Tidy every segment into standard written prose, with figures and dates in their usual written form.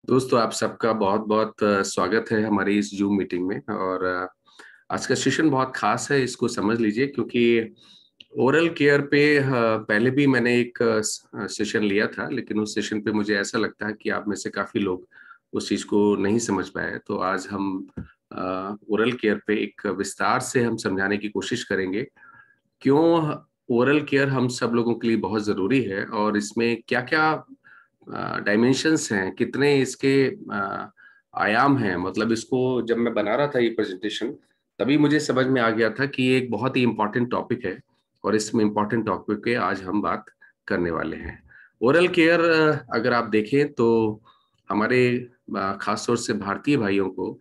दोस्तों, आप सबका बहुत बहुत स्वागत है हमारी इस जूम मीटिंग में। और आज का सेशन बहुत खास है, इसको समझ लीजिए, क्योंकि ओरल केयर पे पहले भी मैंने एक सेशन लिया था, लेकिन उस सेशन पे मुझे ऐसा लगता है कि आप में से काफी लोग उस चीज को नहीं समझ पाए। तो आज हम ओरल केयर पे एक विस्तार से हम समझाने की कोशिश करेंगे क्यों ओरल केयर हम सब लोगों के लिए बहुत जरूरी है, और इसमें क्या क्या डायमेंशंस हैं, कितने इसके आयाम हैं। मतलब इसको जब मैं बना रहा था ये प्रेजेंटेशन, तभी मुझे समझ में आ गया था कि ये एक बहुत ही इम्पोर्टेंट टॉपिक है, और इसमें इम्पोर्टेंट टॉपिक पे आज हम बात करने वाले हैं। ओरल केयर अगर आप देखें तो हमारे खास तौर से भारतीय भाइयों को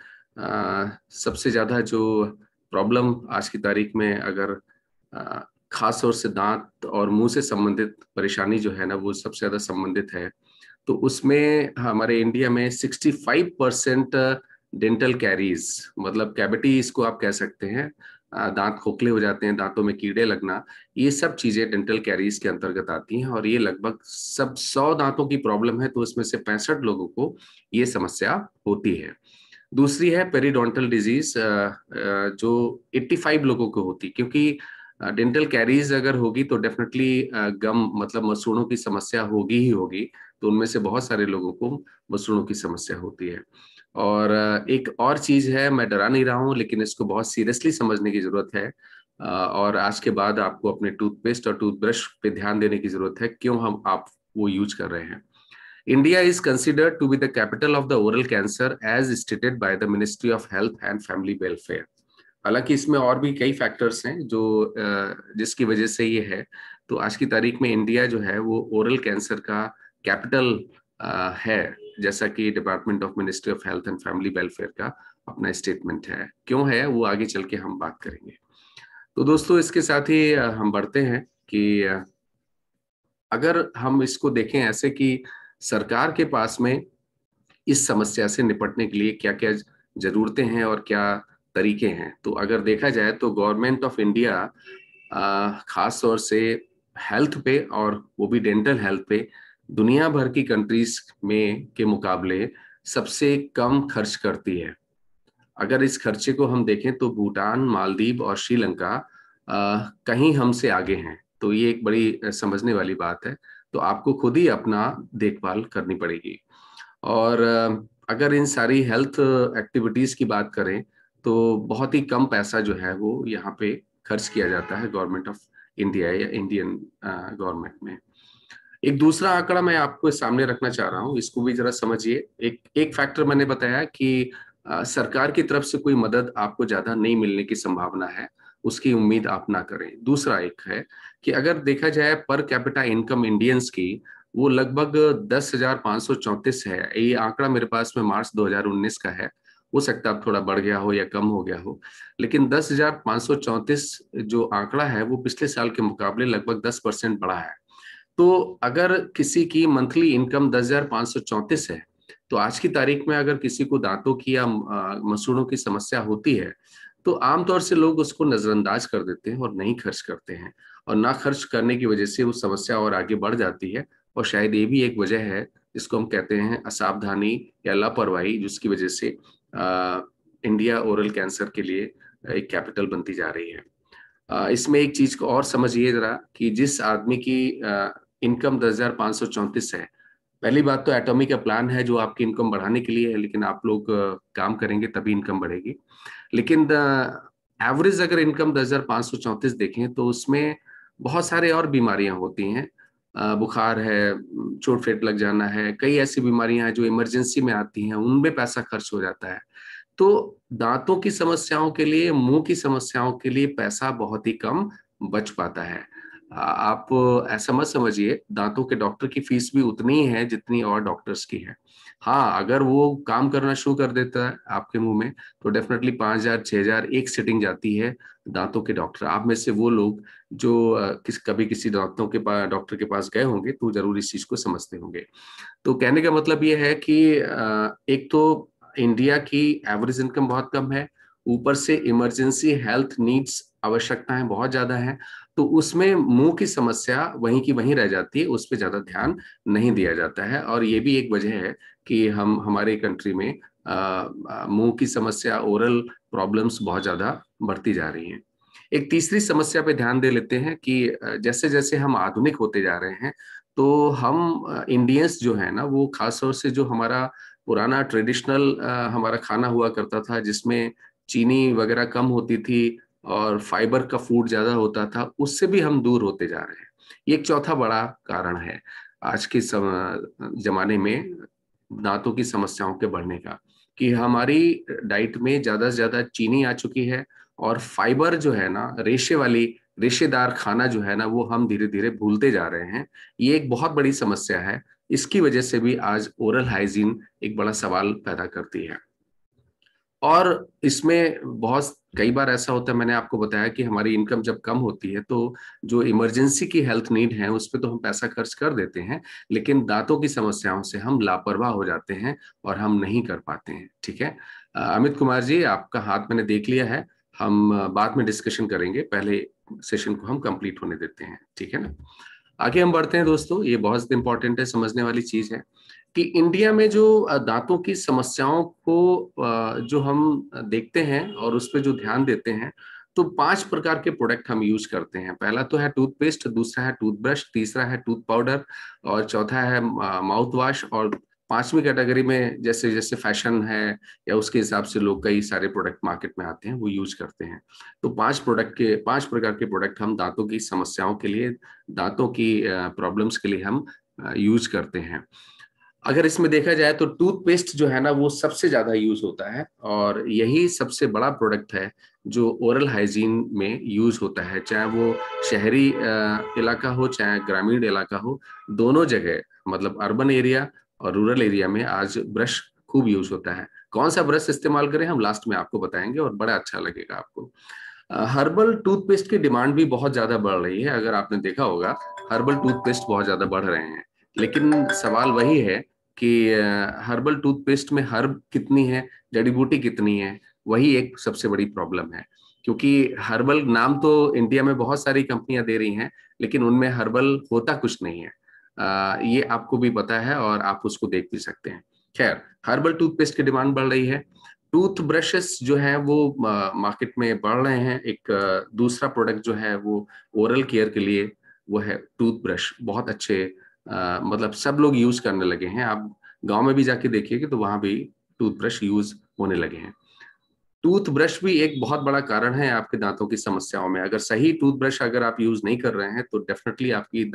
सबसे ज्यादा जो प्रॉब्लम आज की तारीख में, अगर खास तौर से दांत और मुंह से संबंधित परेशानी जो है ना, वो सबसे ज्यादा संबंधित है। तो उसमें हमारे इंडिया में 65% डेंटल कैरीज, मतलब कैविटी इसको आप कह सकते हैं। दांत खोखले हो जाते हैं, दांतों में कीड़े लगना, ये सब चीजें डेंटल कैरीज के अंतर्गत आती हैं। और ये लगभग सब 100 दांतों की प्रॉब्लम है, तो उसमें से 65 लोगों को ये समस्या होती है। दूसरी है पेरिडोंटल डिजीज, जो 85 लोगों को होती, क्योंकि डेंटल कैरीज अगर होगी तो डेफिनेटली गम मतलब मसूड़ों की समस्या होगी ही होगी। तो उनमें से बहुत सारे लोगों को मसूड़ों की समस्या होती है। और एक और चीज है, मैं डरा नहीं रहा हूँ, लेकिन इसको बहुत सीरियसली समझने की जरूरत है। और आज के बाद आपको अपने टूथपेस्ट और टूथब्रश पे ध्यान देने की जरूरत है, क्यों हम आप वो यूज कर रहे हैं। India is considered to be the capital of the oral cancer as stated by the Ministry of Health and Family Welfare. हालांकि इसमें और भी कई फैक्टर्स हैं जो जिसकी वजह से ये है। तो आज की तारीख में इंडिया जो है वो ओरल कैंसर का कैपिटल है, जैसा कि department of ministry of health and family welfare का अपना स्टेटमेंट है। क्यों है वो आगे चल के हम बात करेंगे। तो दोस्तों, इसके साथ ही हम बढ़ते हैं कि अगर हम इसको देखें ऐसे कि सरकार के पास में इस समस्या से निपटने के लिए क्या क्या जरूरतें हैं और क्या तरीके हैं। तो अगर देखा जाए तो गवर्नमेंट ऑफ इंडिया खास तौर से हेल्थ पे, और वो भी डेंटल हेल्थ पे, दुनिया भर की कंट्रीज में के मुकाबले सबसे कम खर्च करती है। अगर इस खर्चे को हम देखें तो भूटान, मालदीव और श्रीलंका कहीं हमसे आगे हैं। तो ये एक बड़ी समझने वाली बात है। तो आपको खुद ही अपना देखभाल करनी पड़ेगी। और अगर इन सारी हेल्थ एक्टिविटीज की बात करें तो बहुत ही कम पैसा जो है वो यहाँ पे खर्च किया जाता है गवर्नमेंट ऑफ इंडिया या इंडियन गवर्नमेंट में। एक दूसरा आंकड़ा मैं आपको सामने रखना चाह रहा हूँ, इसको भी जरा समझिए। एक एक फैक्टर मैंने बताया कि सरकार की तरफ से कोई मदद आपको ज्यादा नहीं मिलने की संभावना है, उसकी उम्मीद आप ना करें। दूसरा एक है कि अगर देखा जाए पर कैपिटा इनकम इंडियंस की, वो लगभग 10,534 है। ये आंकड़ा मेरे पास में मार्च 2019 का है। हो सकता है अब थोड़ा बढ़ गया हो या कम हो गया हो, लेकिन 10,534 जो आंकड़ा है वो पिछले साल के मुकाबले लगभग 10% बढ़ा है। तो अगर किसी की मंथली इनकम 10,534 है, तो आज की तारीख में अगर किसी को दांतों की या मसूड़ों की समस्या होती है, तो आमतौर से लोग उसको नजरअंदाज कर देते हैं और नहीं खर्च करते हैं। और ना खर्च करने की वजह से वो समस्या और आगे बढ़ जाती है। और शायद ये भी एक वजह है जिसको हम कहते हैं असावधानी या लापरवाही, जिसकी वजह से इंडिया ओरल कैंसर के लिए एक कैपिटल बनती जा रही है। इसमें एक चीज को और समझिए जरा कि जिस आदमी की इनकम 10,534 है, पहली बात तो एटॉमिक का प्लान है जो आपकी इनकम बढ़ाने के लिए है, लेकिन आप लोग काम करेंगे तभी इनकम बढ़ेगी। लेकिन एवरेज अगर इनकम 10,534 देखें तो उसमें बहुत सारे और बीमारियां होती हैं। बुखार है, चोट फेट लग जाना है, कई ऐसी बीमारियां हैं जो इमरजेंसी में आती हैं, उनमें पैसा खर्च हो जाता है। तो दांतों की समस्याओं के लिए, मुंह की समस्याओं के लिए पैसा बहुत ही कम बच पाता है। आप ऐसा मत समझिए, दांतों के डॉक्टर की फीस भी उतनी ही है जितनी और डॉक्टर्स की है। हाँ, अगर वो काम करना शुरू कर देता है आपके मुंह में, तो डेफिनेटली 5,000 6,000 एक सिटिंग जाती है दांतों के डॉक्टर। आप में से वो लोग जो कभी किसी दांतों के पास डॉक्टर के पास गए होंगे तो जरूर इस चीज को समझते होंगे। तो कहने का मतलब ये है कि एक तो इंडिया की एवरेज इनकम बहुत कम है, ऊपर से इमरजेंसी हेल्थ नीड्स आवश्यकताएं बहुत ज्यादा हैं। तो उसमें मुंह की समस्या वहीं की वहीं रह जाती है, उस पर ज्यादा ध्यान नहीं दिया जाता है। और ये भी एक वजह है कि हम हमारे कंट्री में मुंह की समस्या, ओरल प्रॉब्लम्स बहुत ज्यादा बढ़ती जा रही हैं। एक तीसरी समस्या पे ध्यान दे लेते हैं कि जैसे जैसे हम आधुनिक होते जा रहे हैं, तो हम इंडियंस जो है ना, वो खासतौर से जो हमारा पुराना ट्रेडिशनल हमारा खाना हुआ करता था, जिसमें चीनी वगैरह कम होती थी और फाइबर का फूड ज्यादा होता था, उससे भी हम दूर होते जा रहे हैं। ये एक चौथा बड़ा कारण है आज के जमाने में दांतों की समस्याओं के बढ़ने का, कि हमारी डाइट में ज्यादा से ज्यादा चीनी आ चुकी है, और फाइबर जो है ना, रेशेदार खाना जो है ना, वो हम धीरे धीरे भूलते जा रहे हैं। ये एक बहुत बड़ी समस्या है। इसकी वजह से भी आज ओरल हाइजीन एक बड़ा सवाल पैदा करती है। और इसमें बहुत कई बार ऐसा होता है, मैंने आपको बताया कि हमारी इनकम जब कम होती है, तो जो इमरजेंसी की हेल्थ नीड है उस पर तो हम पैसा खर्च कर देते हैं, लेकिन दांतों की समस्याओं से हम लापरवाह हो जाते हैं और हम नहीं कर पाते हैं। ठीक है, अमित कुमार जी, आपका हाथ मैंने देख लिया है। हम बाद में डिस्कशन करेंगे, पहले सेशन को हम कंप्लीट होने देते हैं, ठीक है ना। आगे हम बढ़ते हैं दोस्तों, ये बहुत इंपॉर्टेंट है, समझने वाली चीज है कि इंडिया में जो दांतों की समस्याओं को जो हम देखते हैं और उस पर जो ध्यान देते हैं, तो 5 प्रकार के प्रोडक्ट हम यूज करते हैं। पहला तो है टूथपेस्ट, दूसरा है टूथब्रश, तीसरा है टूथ पाउडर, और चौथा है माउथ वॉश, और पांचवी कैटेगरी में जैसे जैसे फैशन है या उसके हिसाब से लोग कई सारे प्रोडक्ट मार्केट में आते हैं वो यूज करते हैं। तो 5 प्रकार के प्रोडक्ट हम दांतों की समस्याओं के लिए, दांतों की प्रॉब्लम्स के लिए हम यूज करते हैं। अगर इसमें देखा जाए तो टूथपेस्ट जो है ना, वो सबसे ज्यादा यूज होता है, और यही सबसे बड़ा प्रोडक्ट है जो ओरल हाइजीन में यूज होता है, चाहे वो शहरी इलाका हो चाहे ग्रामीण इलाका हो, दोनों जगह, मतलब अर्बन एरिया और रूरल एरिया में आज ब्रश खूब यूज होता है। कौन सा ब्रश इस्तेमाल करें हम लास्ट में आपको बताएंगे, और बड़ा अच्छा लगेगा आपको। हर्बल टूथपेस्ट की डिमांड भी बहुत ज्यादा बढ़ रही है, अगर आपने देखा होगा हर्बल टूथपेस्ट बहुत ज्यादा बढ़ रहे हैं। लेकिन सवाल वही है कि हर्बल टूथपेस्ट में हर्ब कितनी है, जड़ी बूटी कितनी है, वही एक सबसे बड़ी प्रॉब्लम है। क्योंकि हर्बल नाम तो इंडिया में बहुत सारी कंपनियां दे रही हैं, लेकिन उनमें हर्बल होता कुछ नहीं है। ये आपको भी पता है और आप उसको देख भी सकते हैं। खैर, हर्बल टूथपेस्ट की डिमांड बढ़ रही है। टूथ ब्रशेस जो है वो मार्केट में बढ़ रहे हैं। एक दूसरा प्रोडक्ट जो है वो ओरल केयर के लिए, वो है टूथ ब्रश। बहुत अच्छे, मतलब सब लोग यूज करने लगे हैं। आप गांव में भी जाके देखिएगा तो वहां भी टूथब्रश यूज होने लगे हैं। टूथब्रश भी एक बहुत बड़ा कारण है आपके दांतों की समस्याओं में। अगर सही टूथब्रश अगर आप यूज नहीं कर रहे हैं तो डेफिनेटली आपकी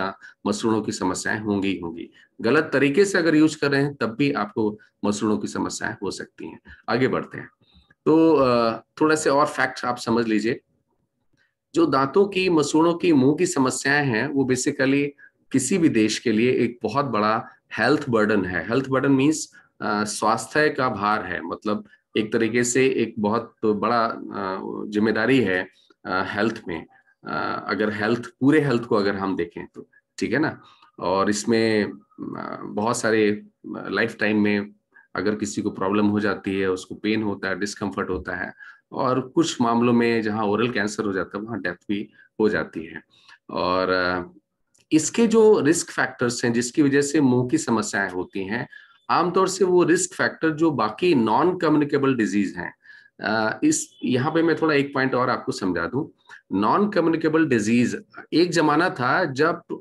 मसूड़ों की समस्याएं होंगी ही होंगी। गलत तरीके से अगर यूज कर रहे हैं तब भी आपको मसूड़ों की समस्याएं हो सकती हैं। आगे बढ़ते हैं तो थोड़ा से और फैक्ट आप समझ लीजिए। जो दांतों की, मसूड़ों की, मुंह की समस्याएं हैं, वो बेसिकली किसी भी देश के लिए एक बहुत बड़ा हेल्थ बर्डन है। हेल्थ बर्डन मीन्स स्वास्थ्य का भार है, मतलब एक तरीके से एक बहुत बड़ा जिम्मेदारी है हेल्थ में। अगर हेल्थ, पूरे हेल्थ को अगर हम देखें तो, ठीक है ना। और इसमें बहुत सारे लाइफ टाइम में अगर किसी को प्रॉब्लम हो जाती है, उसको पेन होता है, डिस्कम्फर्ट होता है, और कुछ मामलों में जहां ओरल कैंसर हो जाता है वहां डेथ भी हो जाती है। और इसके जो रिस्क फैक्टर्स हैं जिसकी वजह से मुंह की समस्याएं होती हैं, आमतौर से वो रिस्क फैक्टर जो बाकी नॉन कम्युनिकेबल डिजीज हैं, इस यहाँ पे मैं थोड़ा एक पॉइंट और आपको समझा दूं। नॉन कम्युनिकेबल डिजीज, एक जमाना था जब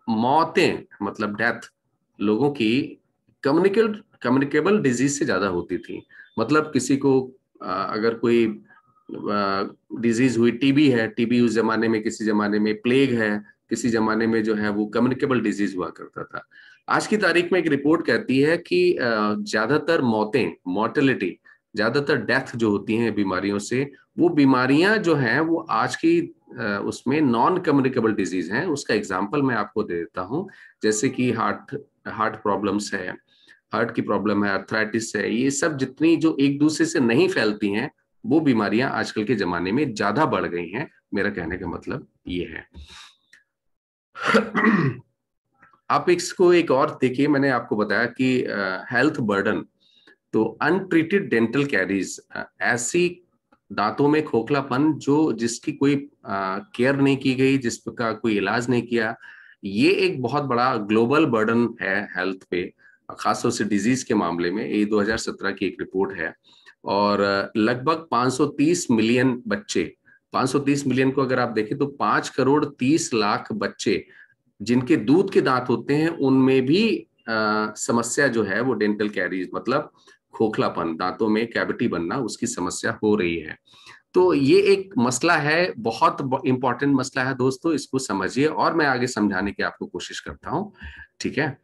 मौतें, मतलब डेथ, लोगों की कम्युनिकेबल कम्युनिकेबल डिजीज से ज्यादा होती थी। मतलब किसी को अगर कोई डिजीज हुई, टीबी है, टीबी उस जमाने में, किसी जमाने में प्लेग है, किसी जमाने में जो है वो कम्युनिकेबल डिजीज हुआ करता था। आज की तारीख में एक रिपोर्ट कहती है कि ज्यादातर मौतें, मोर्टेलिटी, ज्यादातर डेथ जो होती हैं बीमारियों से, वो बीमारियां जो हैं वो आज की उसमें नॉन कम्युनिकेबल डिजीज हैं। उसका एग्जांपल मैं आपको दे देता हूं। जैसे कि हार्ट हार्ट प्रॉब्लम्स है, हार्ट की प्रॉब्लम है, अर्थराइटिस है, ये सब जितनी जो एक दूसरे से नहीं फैलती हैं, वो बीमारियां आजकल के जमाने में ज्यादा बढ़ गई हैं। मेरा कहने का मतलब ये है। आप इसको एक और देखिए, मैंने आपको बताया कि हेल्थ बर्डन, तो अनट्रीटेड डेंटल कैरीज, ऐसी दांतों में खोखलापन जो जिसकी कोई केयर नहीं की गई, जिसका कोई इलाज नहीं किया, ये एक बहुत बड़ा ग्लोबल बर्डन है हेल्थ पे, खासतौर से डिजीज के मामले में। ये 2017 की एक रिपोर्ट है। और लगभग 530 मिलियन बच्चे, 530 मिलियन को अगर आप देखें तो 5 करोड़ 30 लाख बच्चे जिनके दूध के दांत होते हैं, उनमें भी समस्या जो है वो डेंटल कैरीज, मतलब खोखलापन, दांतों में कैविटी बनना, उसकी समस्या हो रही है। तो ये एक मसला है, बहुत इंपॉर्टेंट मसला है दोस्तों, इसको समझिए और मैं आगे समझाने की आपको कोशिश करता हूँ। ठीक है।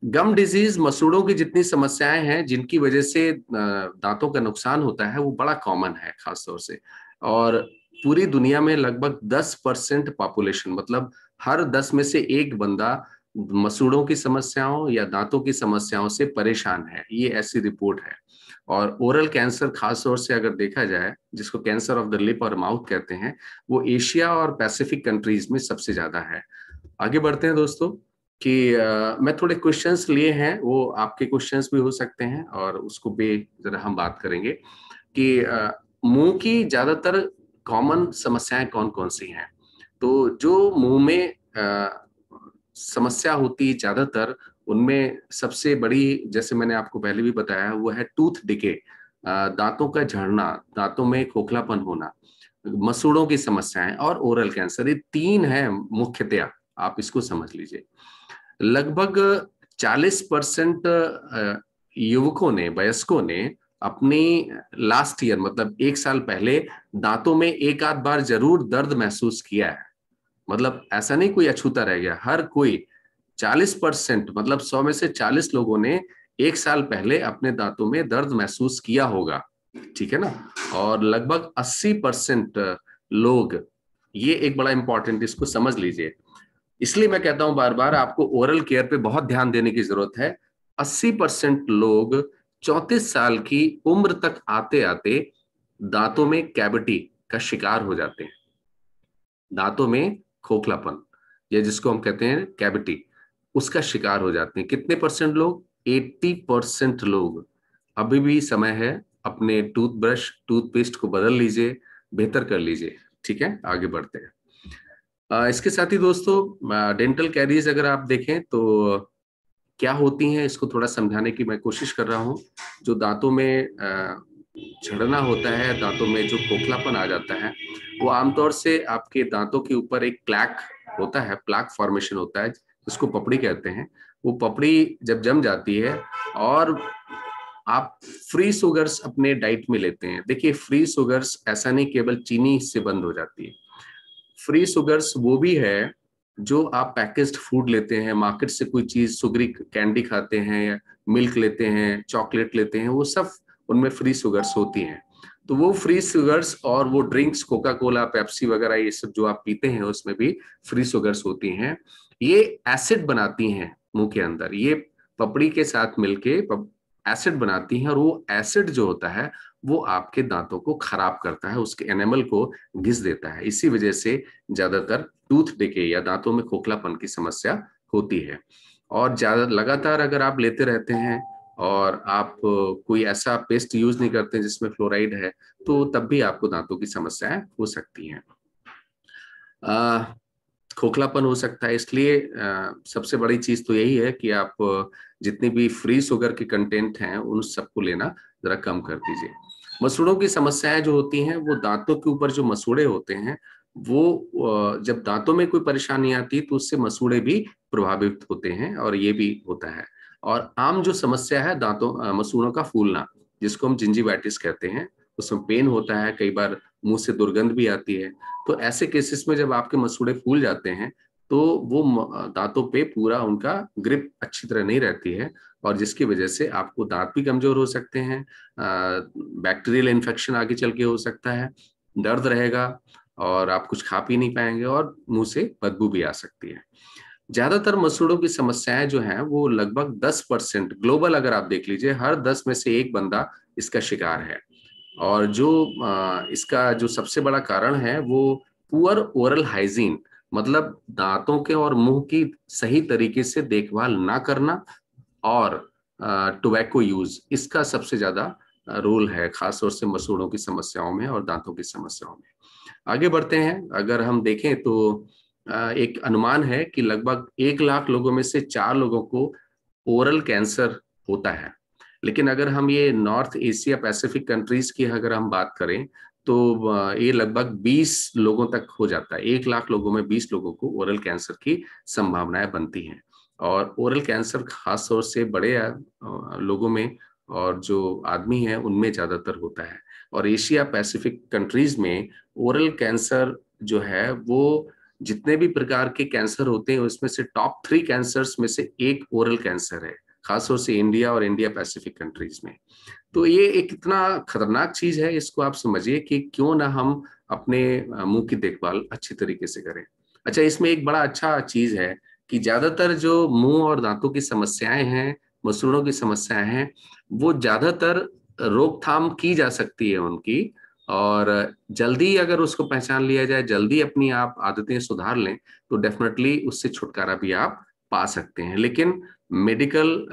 गम डिजीज, मसूड़ों की जितनी समस्याएं हैं जिनकी वजह से दांतों का नुकसान होता है, वो बड़ा कॉमन है खासतौर से। और पूरी दुनिया में लगभग 10% पॉपुलेशन, मतलब हर 10 में से एक बंदा मसूड़ों की समस्याओं या दांतों की समस्याओं से परेशान है, ये ऐसी रिपोर्ट है। और ओरल कैंसर खासतौर से अगर देखा जाए, जिसको कैंसर ऑफ द लिप और माउथ कहते हैं, वो एशिया और पैसिफिक कंट्रीज में सबसे ज्यादा है। आगे बढ़ते हैं दोस्तों कि मैं थोड़े क्वेश्चंस लिए हैं, वो आपके क्वेश्चंस भी हो सकते हैं, और उसको भी जरा हम बात करेंगे कि मुंह की ज्यादातर कॉमन समस्याएं कौन कौन सी हैं। तो जो मुंह में समस्या होती है ज्यादातर, उनमें सबसे बड़ी, जैसे मैंने आपको पहले भी बताया, वो है टूथ डिके, दांतों का झड़ना, दांतों में खोखलापन होना, मसूड़ों की समस्याएं और ओरल कैंसर। ये तीन है मुख्यतया, आप इसको समझ लीजिए। लगभग 40% युवकों ने, वयस्कों ने अपनी लास्ट ईयर, मतलब एक साल पहले, दांतों में एक आध बार जरूर दर्द महसूस किया है। मतलब ऐसा नहीं कोई अछूता रह गया, हर कोई, 40%, मतलब 100 में से 40 लोगों ने एक साल पहले अपने दांतों में दर्द महसूस किया होगा। ठीक है ना। और लगभग 80% लोग, ये एक बड़ा इंपॉर्टेंट, इसको समझ लीजिए, इसलिए मैं कहता हूं बार बार आपको ओरल केयर पे बहुत ध्यान देने की जरूरत है। 80% लोग 34 साल की उम्र तक आते आते दांतों में कैविटी का शिकार हो जाते हैं, दांतों में खोखलापन, या जिसको हम कहते हैं कैविटी, उसका शिकार हो जाते हैं। कितने परसेंट लोग? 80% लोग। अभी भी समय है, अपने टूथब्रश, टूथपेस्ट को बदल लीजिए, बेहतर कर लीजिए। ठीक है, आगे बढ़ते हैं। इसके साथ ही दोस्तों, डेंटल कैरीज अगर आप देखें तो क्या होती हैं, इसको थोड़ा समझाने की मैं कोशिश कर रहा हूँ। जो दांतों में झड़ना होता है, दांतों में जो खोखलापन आ जाता है, वो आमतौर से आपके दांतों के ऊपर एक प्लैक होता है, प्लैक फॉर्मेशन होता है, जिसको पपड़ी कहते हैं। वो पपड़ी जब जम जाती है और आप फ्री शुगर्स अपने डाइट में लेते हैं, देखिए फ्री शुगर्स ऐसा नहीं केवल चीनी से बंद हो जाती है, फ्री शुगर्स वो भी है जो आप पैकेज्ड फूड लेते हैं, मार्केट से कोई चीज सुगरी कैंडी खाते हैं, या मिल्क लेते हैं, चॉकलेट लेते हैं, वो सब उनमें फ्री शुगर्स होती हैं। तो वो फ्री शुगर्स और वो ड्रिंक्स, कोका कोला, पेप्सी वगैरह, ये सब जो आप पीते हैं, उसमें भी फ्री शुगर्स होती हैं। ये एसिड बनाती हैं मुंह के अंदर, ये पपड़ी के साथ मिलके एसिड बनाती हैं, और वो एसिड जो होता है वो आपके दांतों को खराब करता है, उसके एनेमल को घिस देता है। इसी वजह से ज्यादातर टूथ डिके या दांतों में खोखलापन की समस्या होती है। और ज्यादा लगातार अगर आप लेते रहते हैं और आप कोई ऐसा पेस्ट यूज नहीं करते जिसमें फ्लोराइड है, तो तब भी आपको दांतों की समस्याएं हो सकती हैं। खोखलापन हो सकता है, इसलिए सबसे बड़ी चीज तो यही है कि आप जितनी भी फ्री शुगर के कंटेंट हैं उन सबको लेना जरा कम कर दीजिए। मसूड़ों की समस्याएं जो होती हैं, वो दांतों के ऊपर जो मसूड़े होते हैं, वो जब दांतों में कोई परेशानी आती है तो उससे मसूड़े भी प्रभावित होते हैं, और ये भी होता है। और आम जो समस्या है दांतों मसूड़ों का फूलना, जिसको हम जिंजीवाइटिस कहते हैं, उसमें पेन होता है, कई बार मुंह से दुर्गंध भी आती है। तो ऐसे केसेस में जब आपके मसूड़े फूल जाते हैं, तो वो दांतों पे पूरा उनका ग्रिप अच्छी तरह नहीं रहती है, और जिसकी वजह से आपको दांत भी कमजोर हो सकते हैं, बैक्टीरियल इन्फेक्शन आगे चल के हो सकता है, दर्द रहेगा, और आप कुछ खा पी नहीं पाएंगे, और मुंह से बदबू भी आ सकती है। ज्यादातर मसूड़ों की समस्याएं जो हैं वो लगभग 10%, ग्लोबल अगर आप देख लीजिए, हर 10 में से एक बंदा इसका शिकार है। और जो इसका जो सबसे बड़ा कारण है वो पुअर ओरल हाइजीन, मतलब दांतों के और मुंह की सही तरीके से देखभाल ना करना, और टोबैको यूज, इसका सबसे ज्यादा रोल है, खास तौर से मसूड़ों की समस्याओं में और दांतों की समस्याओं में। आगे बढ़ते हैं। अगर हम देखें तो एक अनुमान है कि लगभग 1 लाख लोगों में से 4 लोगों को ओरल कैंसर होता है। लेकिन अगर हम ये नॉर्थ एशिया पैसिफिक कंट्रीज की अगर हम बात करें तो ये लगभग 20 लोगों तक हो जाता है। 1 लाख लोगों में 20 लोगों को ओरल कैंसर की संभावनाएं बनती हैं। और ओरल कैंसर खास तौर से बड़े लोगों में और जो आदमी हैं उनमें ज्यादातर होता है। और एशिया पैसिफिक कंट्रीज में ओरल कैंसर जो है वो जितने भी प्रकार के कैंसर होते हैं उसमें से टॉप 3 कैंसर्स में से एक ओरल कैंसर है, खासतौर से इंडिया और इंडिया पैसिफिक कंट्रीज में। तो ये एक इतना खतरनाक चीज है, इसको आप समझिए कि क्यों ना हम अपने मुंह की देखभाल अच्छी तरीके से करें। अच्छा, इसमें एक बड़ा अच्छा चीज है कि ज्यादातर जो मुंह और दांतों की समस्याएं हैं, मसूड़ों की समस्याएं हैं, वो ज्यादातर रोकथाम की जा सकती है उनकी। और जल्दी अगर उसको पहचान लिया जाए, जल्दी अपनी आप आदतें सुधार लें, तो डेफिनेटली उससे छुटकारा भी आप पा सकते हैं। लेकिन मेडिकल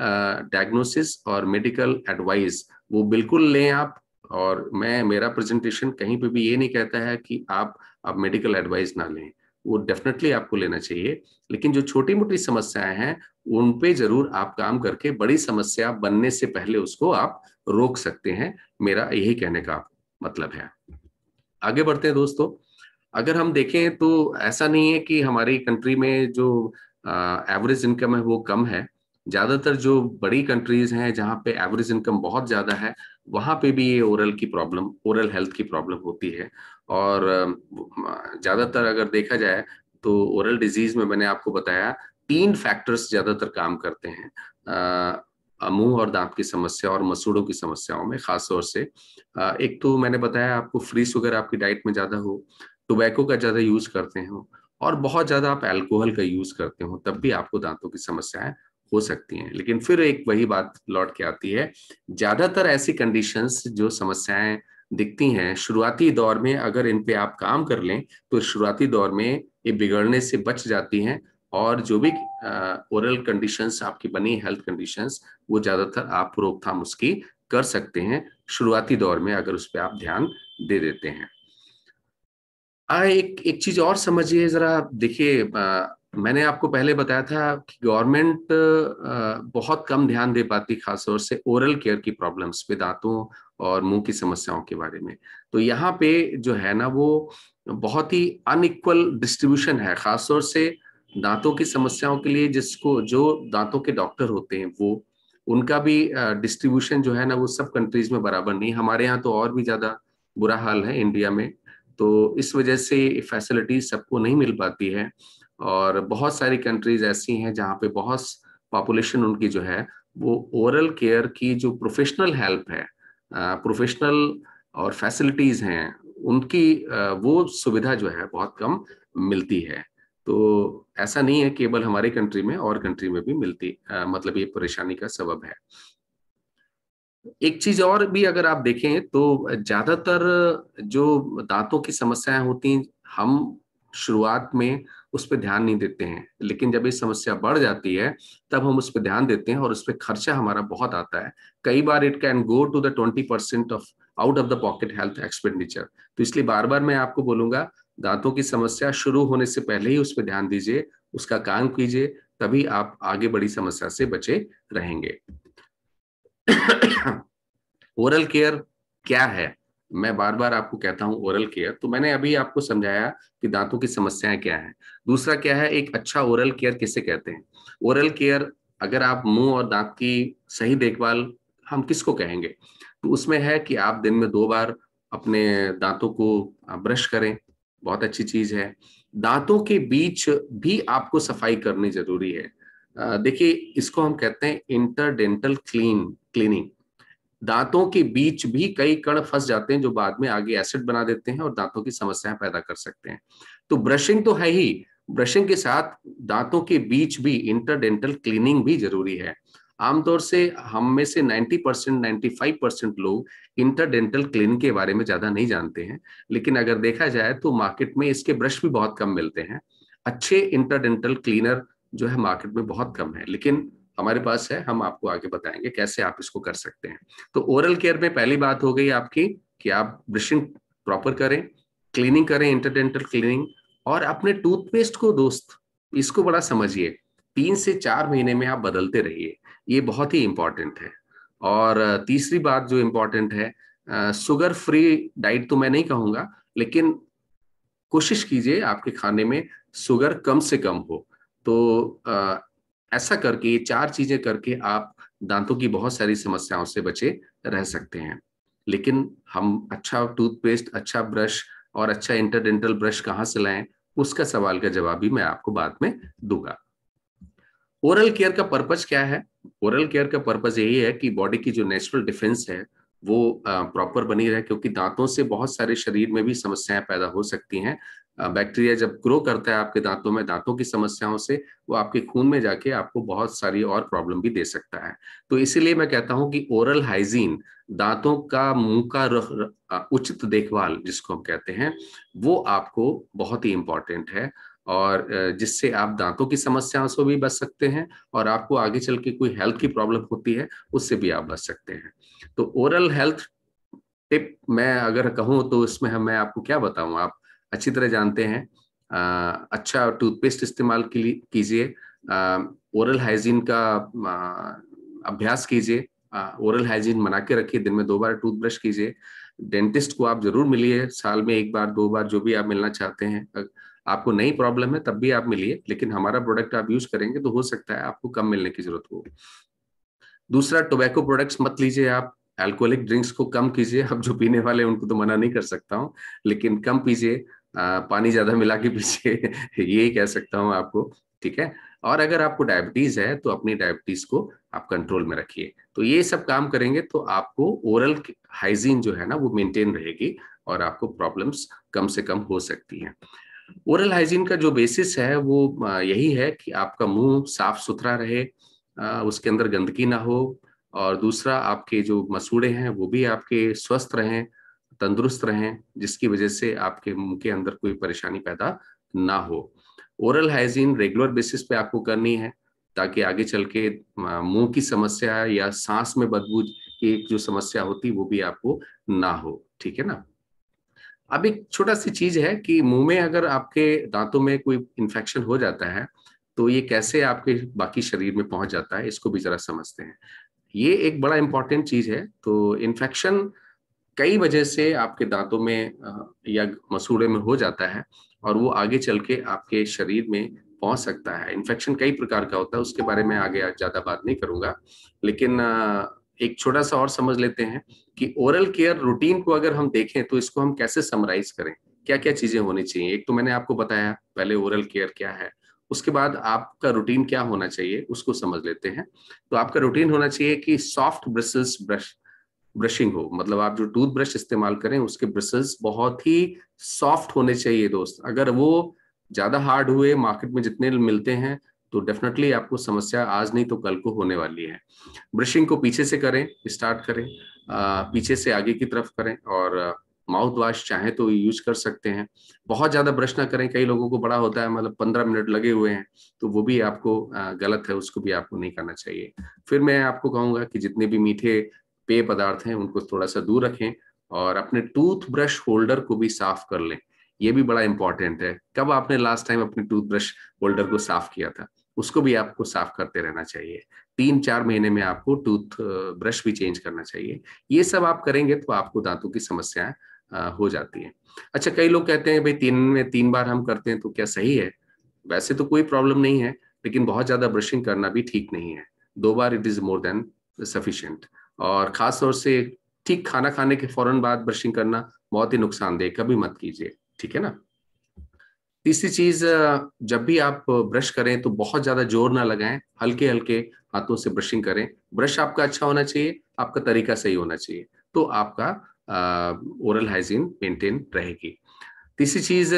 डायग्नोसिस और मेडिकल एडवाइस वो बिल्कुल लें आप। और मैं मेरा प्रेजेंटेशन कहीं पे भी ये नहीं कहता है कि आप मेडिकल एडवाइस ना लें, वो डेफिनेटली आपको लेना चाहिए। लेकिन जो छोटी मोटी समस्याएं हैं उन पे जरूर आप काम करके बड़ी समस्या बनने से पहले उसको आप रोक सकते हैं। मेरा यही कहने का मतलब है। आगे बढ़ते हैं दोस्तों। अगर हम देखें तो ऐसा नहीं है कि हमारी कंट्री में जो एवरेज इनकम है वो कम है। ज्यादातर जो बड़ी कंट्रीज हैं जहाँ पे एवरेज इनकम बहुत ज्यादा है, वहां पे भी ये ओरल हेल्थ की प्रॉब्लम होती है। और ज्यादातर अगर देखा जाए तो ओरल डिजीज में मैंने आपको बताया 3 फैक्टर्स ज्यादातर काम करते हैं। मुंह और दांत की समस्या और मसूड़ों की समस्याओं में खास तौर से एक तो मैंने बताया आपको, फ्री शुगर आपकी डाइट में ज्यादा हो, टोबैको का ज्यादा यूज करते हो, और बहुत ज्यादा आप अल्कोहल का यूज करते हो, तब भी आपको दांतों की समस्याएं हो सकती हैं। लेकिन फिर एक वही बात लौट के आती है, ज्यादातर ऐसी कंडीशंस जो समस्याएं दिखती हैं शुरुआती दौर में, अगर इन पे आप काम कर लें तो शुरुआती दौर में ये बिगड़ने से बच जाती हैं। और जो भी ओरल कंडीशंस आपकी बनी, हेल्थ कंडीशंस, वो ज्यादातर आप रोकथाम उसकी कर सकते हैं शुरुआती दौर में, अगर उस पर आप ध्यान दे देते हैं। एक एक चीज और समझिए जरा, देखिए मैंने आपको पहले बताया था कि गवर्नमेंट बहुत कम ध्यान दे पाती खास तौर से ओरल केयर की प्रॉब्लम्स पे, दांतों और मुंह की समस्याओं के बारे में। तो यहाँ पे जो है ना वो बहुत ही अनइक्वल डिस्ट्रीब्यूशन है, खास तौर से दांतों की समस्याओं के लिए। जिसको जो दांतों के डॉक्टर होते हैं वो उनका भी डिस्ट्रीब्यूशन जो है ना वो सब कंट्रीज में बराबर नहीं। हमारे यहाँ तो और भी ज्यादा बुरा हाल है इंडिया में। तो इस वजह से फैसिलिटी सबको नहीं मिल पाती है। और बहुत सारी कंट्रीज ऐसी हैं जहाँ पे बहुत पॉपुलेशन उनकी जो है वो ओरल केयर की जो प्रोफेशनल हेल्प है, प्रोफेशनल और फैसिलिटीज हैं उनकी, वो सुविधा जो है बहुत कम मिलती है। तो ऐसा नहीं है केवल हमारी कंट्री में, और कंट्री में भी मिलती, मतलब ये परेशानी का सबब है। एक चीज और भी अगर आप देखें तो ज्यादातर जो दांतों की समस्याएं होती हैं, हम शुरुआत में उस पर ध्यान नहीं देते हैं, लेकिन जब ये समस्या बढ़ जाती है तब हम उस पर ध्यान देते हैं और उस पर खर्चा हमारा बहुत आता है। कई बार it can go to the 20% of out of the pocket health expenditure. तो इसलिए बार बार मैं आपको बोलूंगा, दांतों की समस्या शुरू होने से पहले ही उस पर ध्यान दीजिए, उसका काम कीजिए, तभी आप आगे बड़ी समस्या से बचे रहेंगे। ओरल केयर क्या है? मैं बार बार आपको कहता हूं ओरल केयर, तो मैंने अभी आपको समझाया कि दांतों की समस्याएं क्या है। दूसरा क्या है, एक अच्छा ओरल केयर किसे कहते हैं? ओरल केयर, अगर आप मुंह और दांत की सही देखभाल हम किसको कहेंगे, तो उसमें है कि आप दिन में 2 बार अपने दांतों को ब्रश करें, बहुत अच्छी चीज है। दांतों के बीच भी आपको सफाई करनी जरूरी है। देखिए, इसको हम कहते हैं इंटरडेंटल क्लीनिंग। दांतों के बीच भी कई कण फंस जाते हैं जो बाद में आगे एसिड बना देते हैं और दांतों की समस्याएं पैदा कर सकते हैं। तो ब्रशिंग तो है ही, ब्रशिंग के साथ दांतों के बीच भी इंटरडेंटल क्लीनिंग भी जरूरी है। आमतौर से हम में से 90% 95% लोग इंटरडेंटल क्लीनिंग के बारे में ज्यादा नहीं जानते हैं। लेकिन अगर देखा जाए तो मार्केट में इसके ब्रश भी बहुत कम मिलते हैं। अच्छे इंटरडेंटल क्लीनर जो है मार्केट में बहुत कम है। लेकिन हमारे पास है, हम आपको आगे बताएंगे कैसे आप इसको कर सकते हैं। तो ओरल केयर में पहली बात हो गई आपकी कि आप ब्रशिंग प्रॉपर करें, क्लीनिंग करें, इंटरडेंटल क्लीनिंग, और अपने टूथपेस्ट को दोस्त इसको बड़ा समझिए, 3 से 4 महीने में आप बदलते रहिए, ये बहुत ही इंपॉर्टेंट है। और तीसरी बात जो इंपॉर्टेंट है, शुगर फ्री डाइट तो मैं नहीं कहूंगा, लेकिन कोशिश कीजिए आपके खाने में शुगर कम से कम हो। तो ऐसा करके, ये 4 चीजें करके आप दांतों की बहुत सारी समस्याओं से बचे रह सकते हैं। लेकिन हम अच्छा टूथपेस्ट, अच्छा ब्रश और अच्छा इंटरडेंटल ब्रश कहाँ से लाएं, उसका सवाल का जवाब भी मैं आपको बाद में दूंगा। ओरल केयर का पर्पज क्या है? ओरल केयर का पर्पज यही है कि बॉडी की जो नेचुरल डिफेंस है वो प्रॉपर बनी रहे, क्योंकि दांतों से बहुत सारे शरीर में भी समस्याएं पैदा हो सकती हैं। बैक्टीरिया जब ग्रो करता है आपके दांतों में, दांतों की समस्याओं से वो आपके खून में जाके आपको बहुत सारी और प्रॉब्लम भी दे सकता है। तो इसीलिए मैं कहता हूं कि ओरल हाइजीन, दांतों का, मुंह का उचित देखभाल जिसको हम कहते हैं, वो आपको बहुत ही इंपॉर्टेंट है। और जिससे आप दांतों की समस्याओं से भी बच सकते हैं, और आपको आगे चल के कोई हेल्थ की प्रॉब्लम होती है उससे भी आप बच सकते हैं। तो ओरल हेल्थ टिप मैं अगर कहूँ तो इसमें मैं आपको क्या बताऊं, आप अच्छी तरह जानते हैं। अच्छा टूथपेस्ट इस्तेमाल कीजिए, ओरल हाइजीन का अभ्यास कीजिए, ओरल हाइजीन बना के रखिए, दिन में 2 बार टूथब्रश कीजिए, डेंटिस्ट को आप जरूर मिलिए, साल में 1 बार 2 बार जो भी आप मिलना चाहते हैं। आपको नई प्रॉब्लम है तब भी आप मिलिए, लेकिन हमारा प्रोडक्ट आप यूज करेंगे तो हो सकता है आपको कम मिलने की जरूरत हो। दूसरा, टोबैको प्रोडक्ट्स मत लीजिए आप, अल्कोहलिक ड्रिंक्स को कम कीजिए। अब जो पीने वाले हैं उनको तो मना नहीं कर सकता हूँ, लेकिन कम पीजिए, पानी ज्यादा मिला के पीजिए यही कह सकता हूँ आपको, ठीक है। और अगर आपको डायबिटीज है तो अपनी डायबिटीज को आप कंट्रोल में रखिए। तो ये सब काम करेंगे तो आपको ओरल हाइजीन जो है ना वो मेंटेन रहेगी, और आपको प्रॉब्लम्स कम से कम हो सकती हैं। ओरल हाइजीन का जो बेसिस है वो यही है कि आपका मुंह साफ सुथरा रहे, उसके अंदर गंदगी ना हो, और दूसरा आपके जो मसूड़े हैं वो भी आपके स्वस्थ रहें, तंदुरुस्त रहें, जिसकी वजह से आपके मुंह के अंदर कोई परेशानी पैदा ना हो। ओरल हाइजीन रेगुलर बेसिस पे आपको करनी है, ताकि आगे चल के मुंह की समस्या या सांस में बदबू की जो समस्या होती वो भी आपको ना हो, ठीक है ना। अब एक छोटा सी चीज है कि मुंह में अगर आपके दांतों में कोई इन्फेक्शन हो जाता है तो ये कैसे आपके बाकी शरीर में पहुंच जाता है, इसको भी जरा समझते हैं। ये एक बड़ा इंपॉर्टेंट चीज है। तो इन्फेक्शन कई वजह से आपके दांतों में या मसूड़े में हो जाता है, और वो आगे चल के आपके शरीर में पहुंच सकता है। इन्फेक्शन कई प्रकार का होता है, उसके बारे में आगे आज ज्यादा बात नहीं करूंगा, लेकिन एक छोटा सा और समझ लेते हैं कि ओरल केयर रूटीन को अगर हम देखें तो इसको हम कैसे समराइज करें, क्या क्या चीजें होनी चाहिए। एक तो मैंने आपको बताया पहले ओरल केयर क्या है, उसके बाद आपका रूटीन क्या होना चाहिए उसको समझ लेते हैं। तो आपका रूटीन होना चाहिए कि सॉफ्ट ब्रिसल्स ब्रशिंग हो, मतलब आप जो टूथ ब्रश इस्तेमाल करें उसके ब्रिसल्स बहुत ही सॉफ्ट होने चाहिए दोस्त। अगर वो ज्यादा हार्ड हुए, मार्केट में जितने मिलते हैं, तो डेफिनेटली आपको समस्या आज नहीं तो कल को होने वाली है। ब्रशिंग को पीछे से करें, स्टार्ट करें, पीछे से आगे की तरफ करें, और माउथ वॉश चाहे तो यूज कर सकते हैं। बहुत ज्यादा ब्रश ना करें, कई लोगों को बड़ा होता है, मतलब 15 मिनट लगे हुए हैं, तो वो भी आपको गलत है, उसको भी आपको नहीं करना चाहिए। फिर मैं आपको कहूंगा कि जितने भी मीठे पेय पदार्थ हैं उनको थोड़ा सा दूर रखें, और अपने टूथ ब्रश होल्डर को भी साफ कर लें। ये भी बड़ा इंपॉर्टेंट है, कब आपने लास्ट टाइम अपने टूथ ब्रश होल्डर को साफ किया था, उसको भी आपको साफ करते रहना चाहिए। 3-4 महीने में आपको टूथ ब्रश भी चेंज करना चाहिए। ये सब आप करेंगे तो आपको दांतों की समस्याएं हो जाती हैं। अच्छा, कई लोग कहते हैं भाई 3 में 3 बार हम करते हैं तो क्या सही है? वैसे तो कोई प्रॉब्लम नहीं है, लेकिन बहुत ज्यादा ब्रशिंग करना भी ठीक नहीं है। 2 बार it is more than sufficient. और खास तौर से ठीक खाना खाने के फौरन बाद ब्रशिंग करना बहुत ही नुकसानदेह, कभी मत कीजिए, ठीक है ना। तीसरी चीज, जब भी आप ब्रश करें तो बहुत ज्यादा जोर ना लगाएं, हल्के हल्के हाथों से ब्रशिंग करें। ब्रश आपका अच्छा होना चाहिए, आपका तरीका सही होना चाहिए, तो आपका ओरल हाइजीन मेंटेन रहेगी। तीसरी चीज,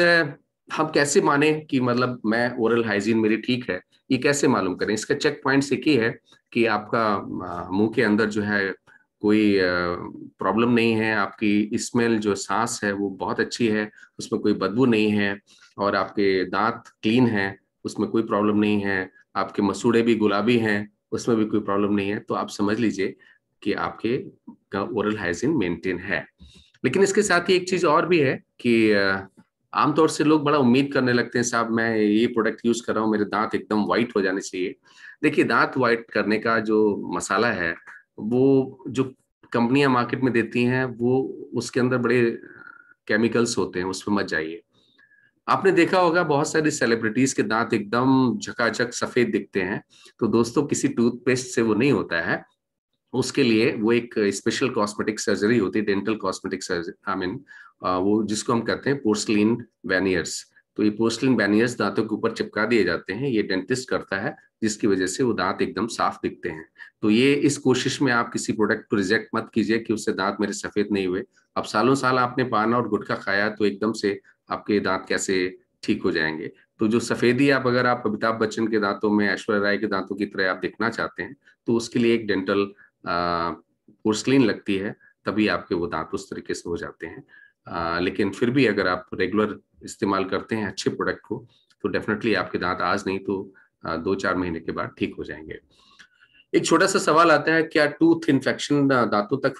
हम कैसे माने कि मतलब मैं ओरल हाइजीन मेरी ठीक है, ये कैसे मालूम करें? इसका चेक पॉइंट एक ही है कि आपका मुंह के अंदर जो है कोई प्रॉब्लम नहीं है, आपकी स्मेल जो सांस है वो बहुत अच्छी है, उसमें कोई बदबू नहीं है, और आपके दांत क्लीन हैं, उसमें कोई प्रॉब्लम नहीं है, आपके मसूड़े भी गुलाबी हैं, उसमें भी कोई प्रॉब्लम नहीं है, तो आप समझ लीजिए कि आपके का ओरल हाइजीन मेंटेन है। लेकिन इसके साथ ही एक चीज और भी है कि आमतौर से लोग बड़ा उम्मीद करने लगते हैं, साहब मैं ये प्रोडक्ट यूज कर रहा हूँ, मेरे दांत एकदम व्हाइट हो जाने चाहिए। देखिए, दांत व्हाइट करने का जो मसाला है, वो जो कंपनियां मार्केट में देती हैं, वो उसके अंदर बड़े केमिकल्स होते हैं, उसमें मत जाइए। आपने देखा होगा बहुत सारी सेलिब्रिटीज के दांत एकदम झकाझक सफेद दिखते हैं, तो दोस्तों किसी टूथपेस्ट से वो नहीं होता है। उसके लिए वो एक स्पेशल कॉस्मेटिक सर्जरी होती है, dental cosmetic surgery, I mean वो जिसको हम कहते हैं पोर्सलिन बैनियर्स। तो ये पोर्सलिन बैनियर्स दांतों के ऊपर चिपका दिए जाते हैं, ये डेंटिस्ट करता है, जिसकी वजह से वो दांत एकदम साफ दिखते हैं। तो ये इस कोशिश में आप किसी प्रोडक्ट को रिजेक्ट मत कीजिए कि उससे दांत मेरे सफेद नहीं हुए। अब सालों साल आपने पान और गुटखा खाया तो एकदम से आपके दांत कैसे ठीक हो जाएंगे? तो जो सफेदी आप, अगर आप अमिताभ बच्चन के दांतों में, ऐश्वर्या राय के दांतों की तरह आप दिखना चाहते हैं, तो उसके लिए एक डेंटल पोर्सलिन लगती है, तभी आपके वो दांत उस तरीके से हो जाते हैं। लेकिन फिर भी अगर आप रेगुलर इस्तेमाल करते हैं अच्छे प्रोडक्ट को, तो डेफिनेटली आपके दांत आज नहीं तो 2-4 महीने के बाद ठीक हो जाएंगे। एक छोटा सा सवाल आता है, क्या टूथ इन्फेक्शन दांतों तक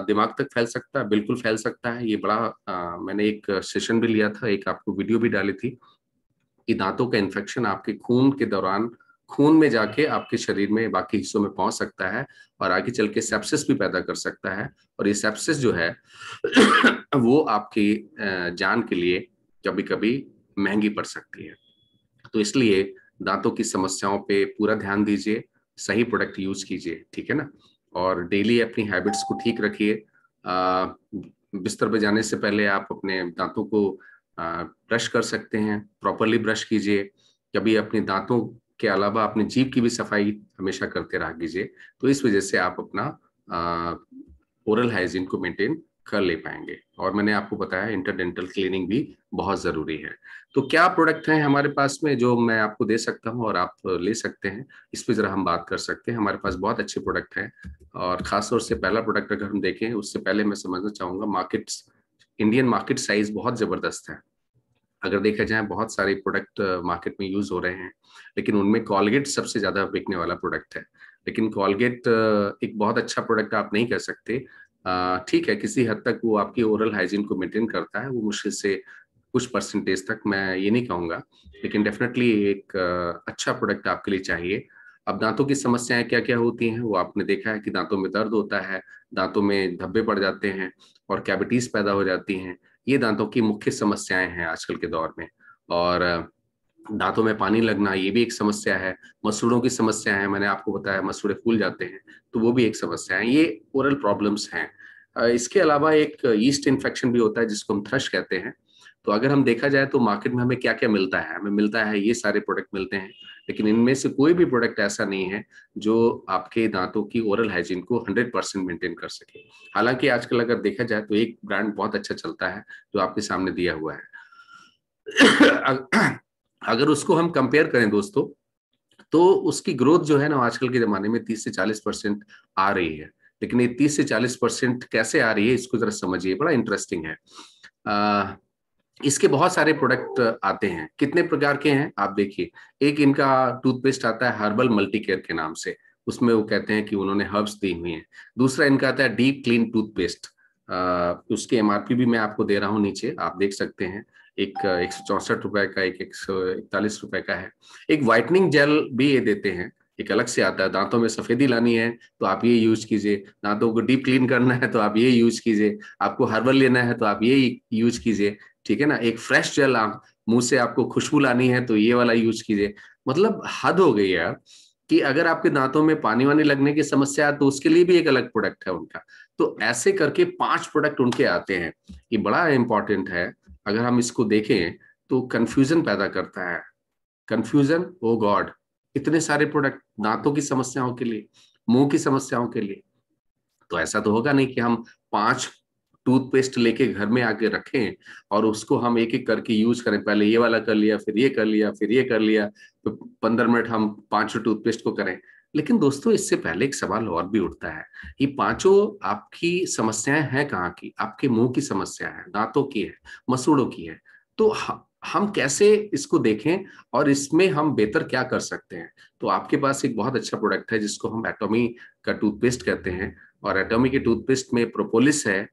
दिमाग तक फैल सकता है? बिल्कुल फैल सकता है। ये बड़ा मैंने एक सेशन भी लिया था, एक आपको वीडियो भी डाली थी कि दांतों का इन्फेक्शन आपके खून के दौरान खून में जाके आपके शरीर में बाकी हिस्सों में पहुंच सकता है, और आगे चल के सेप्सिस भी पैदा कर सकता है। और ये सेप्सिस जो है वो आपकी जान के लिए कभी कभी महंगी पड़ सकती है। तो इसलिए दांतों की समस्याओं पे पूरा ध्यान दीजिए, सही प्रोडक्ट यूज कीजिए, ठीक है ना? और डेली अपनी हैबिट्स को ठीक रखिए। बिस्तर पे जाने से पहले आप अपने दांतों को ब्रश कर सकते हैं, प्रॉपरली ब्रश कीजिए। कभी अपने दांतों के अलावा अपनी जीभ की भी सफाई हमेशा करते रहा कीजिए। तो इस वजह से आप अपना ओरल हाइजीन को मेंटेन कर ले पाएंगे। और मैंने आपको बताया इंटरडेंटल क्लीनिंग भी बहुत जरूरी है। तो क्या प्रोडक्ट हैं हमारे पास में जो मैं आपको दे सकता हूं और आप ले सकते हैं, इस पे जरा हम बात कर सकते हैं। हमारे पास बहुत अच्छे प्रोडक्ट हैं, और खासतौर से पहला प्रोडक्ट अगर हम देखें, उससे पहले मैं समझना चाहूंगा, मार्केट्स, इंडियन मार्केट साइज बहुत जबरदस्त है। अगर देखा जाए बहुत सारे प्रोडक्ट मार्केट में यूज हो रहे हैं, लेकिन उनमें कॉलगेट सबसे ज्यादा बिकने वाला प्रोडक्ट है। लेकिन कॉलगेट एक बहुत अच्छा प्रोडक्ट आप नहीं कह सकते। ठीक है, किसी हद तक वो आपकी ओरल हाइजीन को मेंटेन करता है, वो मुश्किल से कुछ परसेंटेज तक, मैं ये नहीं कहूंगा, लेकिन डेफिनेटली एक अच्छा प्रोडक्ट आपके लिए चाहिए। अब दांतों की समस्याएं क्या क्या होती हैं, वो आपने देखा है कि दांतों में दर्द होता है, दांतों में धब्बे पड़ जाते हैं, और कैविटीज पैदा हो जाती हैं। ये दांतों की मुख्य समस्याएं हैं आजकल के दौर में। और दांतों में पानी लगना, ये भी एक समस्या है। मसूड़ों की समस्या है, मैंने आपको बताया मसूड़े फूल जाते हैं, तो वो भी एक समस्या है। ये ओरल प्रॉब्लम्स हैं। इसके अलावा एक यीस्ट इन्फेक्शन भी होता है, जिसको हम थ्रश कहते हैं। तो अगर हम देखा जाए तो मार्केट में हमें क्या क्या मिलता है, हमें मिलता है ये सारे प्रोडक्ट मिलते हैं, लेकिन इनमें से कोई भी प्रोडक्ट ऐसा नहीं है जो आपके दांतों की ओरल हाइजीन को 100% मेंटेन कर सके। हालांकि आजकल अगर देखा जाए तो एक ब्रांड बहुत अच्छा चलता है, जो आपके सामने दिया हुआ है। अगर उसको हम कंपेयर करें दोस्तों, तो उसकी ग्रोथ जो है ना, आजकल के जमाने में 30 से 40% आ रही है। लेकिन ये 30 से 40% कैसे आ रही है, इसको जरा समझिए, बड़ा इंटरेस्टिंग है। इसके बहुत सारे प्रोडक्ट आते हैं। कितने प्रकार के हैं आप देखिए। एक इनका टूथपेस्ट आता है हर्बल मल्टी केयर के नाम से, उसमें वो कहते हैं कि उन्होंने हर्ब्स दी हुई हैं। दूसरा इनका आता है डीप क्लीन टूथपेस्ट, उसकी एमआरपी भी मैं आपको दे रहा हूँ नीचे, आप देख सकते हैं। एक ₹164 का, एक ₹141 का है। एक व्हाइटनिंग जेल भी ये देते हैं, एक अलग से आता है। दांतों में सफेदी लानी है तो आप ये यूज कीजिए, दांतों को डीप क्लीन करना है तो आप ये यूज कीजिए, आपको हर्बल लेना है तो आप ये यूज कीजिए, ठीक है ना? एक फ्रेश जेल, आप मुंह से आपको खुशबू लानी है तो ये वाला यूज कीजिए। मतलब हद हो गई है यार, कि अगर आपके दांतों में पानी वानी लगने की समस्या है तो उसके लिए भी एक अलग प्रोडक्ट है उनका। तो ऐसे करके 5 प्रोडक्ट उनके आते हैं। ये बड़ा इंपॉर्टेंट है। अगर हम इसको देखें तो कंफ्यूजन पैदा करता है। कंफ्यूजन, ओ गॉड, इतने सारे प्रोडक्ट दांतों की समस्याओं के लिए, मुंह की समस्याओं के लिए। तो ऐसा तो होगा नहीं कि हम 5 टूथपेस्ट लेके घर में आके रखें और उसको हम एक एक करके यूज करें। पहले ये वाला कर लिया, फिर ये कर लिया, फिर ये कर लिया, तो 15 मिनट हम 5 टूथपेस्ट को करें। लेकिन दोस्तों, इससे पहले एक सवाल और भी उठता है, ये पांचों आपकी समस्याएं हैं कहाँ की? आपके मुंह की समस्या है, दांतों की है, मसूड़ों की है। तो हम कैसे इसको देखें और इसमें हम बेहतर क्या कर सकते हैं। तो आपके पास एक बहुत अच्छा प्रोडक्ट है जिसको हम एटॉमी का टूथपेस्ट कहते हैं, और एटॉमी के टूथपेस्ट में प्रोपोलिस है।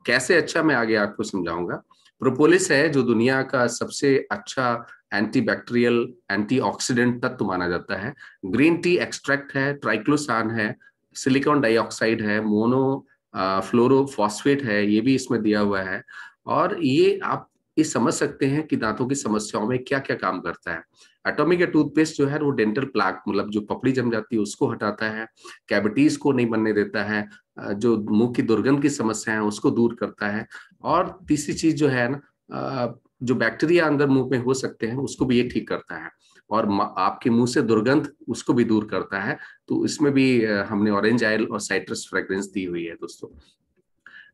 कैसे अच्छा, मैं आगे आपको समझाऊंगा। प्रोपोलिस है जो दुनिया का सबसे अच्छा एंटीबैक्टीरियल एंटीऑक्सीडेंट तत्व माना जाता है। ग्रीन टी एक्सट्रैक्ट है, ट्राइक्लोसान है, सिलिकॉन डाइऑक्साइड है, मोनो फ्लोरोफॉस्फेट है, ये भी इसमें दिया हुआ है। और ये आप ये समझ सकते हैं कि दांतों की समस्याओं में क्या क्या काम करता है। एटॉमिक का टूथपेस्ट जो है वो डेंटल प्लाक, मतलब जो पपड़ी जम जाती है उसको हटाता है, कैविटीज को नहीं बनने देता है, जो मुंह की दुर्गंध की समस्या है उसको दूर करता है। और तीसरी चीज जो है ना, जो बैक्टीरिया अंदर मुंह में हो सकते हैं उसको भी ये ठीक करता है, और आपके मुंह से दुर्गंध उसको भी दूर करता है। तो इसमें भी हमने ऑरेंज ऑयल और साइट्रस फ्रेग्रेंस दी हुई है दोस्तों।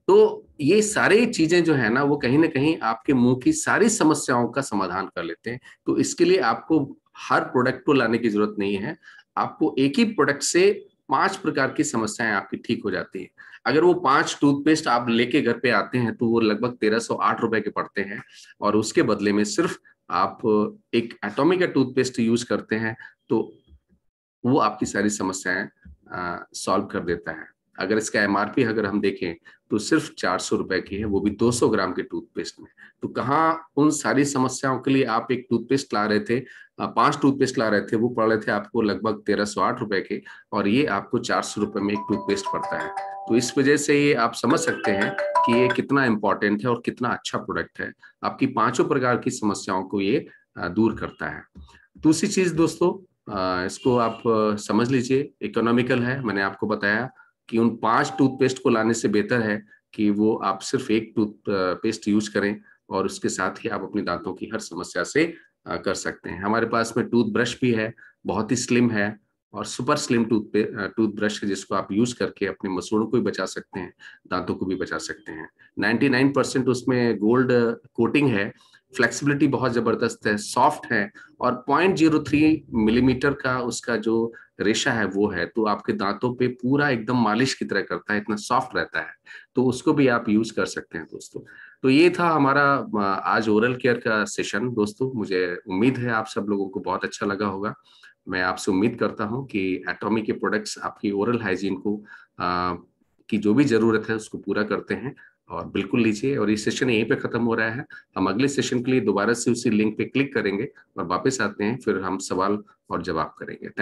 तो ये सारी चीजें जो है ना वो कहीं ना कहीं आपके मुंह की सारी समस्याओं का समाधान कर लेते हैं। तो इसके लिए आपको हर प्रोडक्ट को लाने की जरूरत नहीं है। आपको एक ही प्रोडक्ट से 5 प्रकार की समस्याएं आपकी ठीक हो जाती हैं। अगर वो 5 टूथपेस्ट आप लेके घर पे आते हैं तो वो लगभग 1308 रुपए के पड़ते हैं, और उसके बदले में सिर्फ आप एक एटॉमिक का टूथपेस्ट यूज करते हैं तो वो आपकी सारी समस्याएं सॉल्व कर देता है। अगर इसका एमआरपी अगर हम देखें तो सिर्फ 400 रुपए की है, वो भी 200 ग्राम के टूथपेस्ट में। तो कहाँ उन सारी समस्याओं के लिए आप एक टूथपेस्ट ला रहे थे, 5 टूथपेस्ट ला रहे थे, वो पड़ रहे थे आपको लगभग 1308 रुपए के, और ये आपको 400 रुपए में एक टूथपेस्ट पड़ता है। तो इस वजह से ये आप समझ सकते हैं कि ये कितना इंपॉर्टेंट है और कितना अच्छा प्रोडक्ट है। आपकी 5 प्रकार की समस्याओं को ये दूर करता है। दूसरी चीज दोस्तों, इसको आप समझ लीजिए, इकोनॉमिकल है। मैंने आपको बताया कि उन 5 टूथपेस्ट को लाने से बेहतर है कि वो आप सिर्फ एक टूथपेस्ट यूज करें, और उसके साथ ही आप अपने दांतों की हर समस्या से कर सकते हैं। हमारे पास में टूथ ब्रश भी है, बहुत ही स्लिम है, और सुपर स्लिम टूथ ब्रश है जिसको आप यूज करके अपने मसूड़ों को भी बचा सकते हैं, दांतों को भी बचा सकते हैं। 99% उसमें गोल्ड कोटिंग है, फ्लेक्सिबिलिटी बहुत जबरदस्त है, सॉफ्ट है, और 0.03 मिलीमीटर का उसका जो रेशा है वो है, तो आपके दांतों पे पूरा एकदम मालिश की तरह करता है, इतना सॉफ्ट रहता है। तो उसको भी आप यूज कर सकते हैं दोस्तों। तो ये था हमारा आज ओरल केयर का सेशन दोस्तों। मुझे उम्मीद है आप सब लोगों को बहुत अच्छा लगा होगा। मैं आपसे उम्मीद करता हूं कि एटॉमी के प्रोडक्ट्स आपकी ओरल हाइजीन को की जो भी जरूरत है उसको पूरा करते हैं, और बिल्कुल लीजिए। और ये सेशन यहीं पे खत्म हो रहा है। हम अगले सेशन के लिए दोबारा से उसी लिंक पे क्लिक करेंगे और वापस आते हैं, फिर हम सवाल और जवाब करेंगे। थैंक